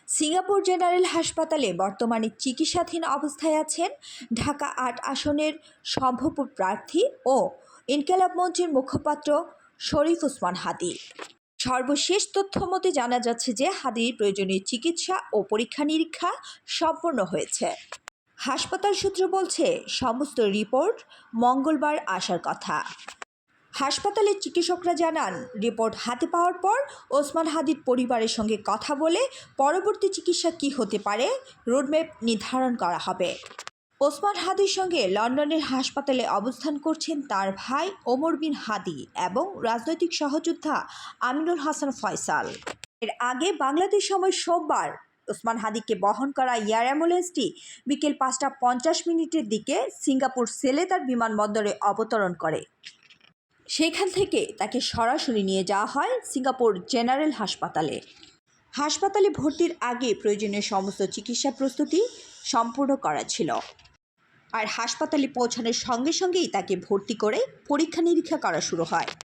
Singapore general হাসপাতালে বর্তমানে চিকিৎসাধীন অবস্থায় আছেন ঢাকা ৮ আসনের সম্ভাব্য প্রার্থী ও ইনকিলাব মঞ্চের মুখপাত্র শরীফ ওসমান হাদী। সর্বশেষ তথ্যমতে জানা যাচ্ছে যে হাদীর প্রয়োজনীয় চিকিৎসা ও পরীক্ষা নিরীক্ষা সম্পন্ন হয়েছে। হাসপাতাল সূত্র বলছে সমস্ত রিপোর্ট মঙ্গলবার আসার কথা। হাসপাতালের চিকিৎসকরা জানান, রিপোর্ট হাতে পাওয়ার পর ওসমান হাদীর পরিবারের সঙ্গে কথা বলে পরবর্তী চিকিৎসা কী হতে পারে রোডম্যাপ নির্ধারণ করা হবে। ওসমান হাদীর সঙ্গে লন্ডনের হাসপাতালে অবস্থান করছেন তার ভাই ওমর বিন হাদী এবং রাজনৈতিক সহযোদ্ধা আমিনুল হাসান ফয়সাল। এর আগে বাংলাদেশ সময় সোমবার ওসমান হাদীকে বহন করা এয়ার অ্যাম্বুলেন্সটি বিকেল ৫টা ৫০ দিকে সিঙ্গাপুর সেলেদার বিমানবন্দরে অবতরণ করে। সেখান থেকে তাকে সরাসরি নিয়ে যাওয়া হয় সিঙ্গাপুর জেনারেল হাসপাতালে। হাসপাতালে ভর্তির আগে প্রয়োজনীয় সমস্ত চিকিৎসা প্রস্তুতি সম্পূর্ণ করা ছিল, আর হাসপাতালে পৌঁছানোর সঙ্গে সঙ্গেই তাকে ভর্তি করে পরীক্ষা নিরীক্ষা করা শুরু হয়।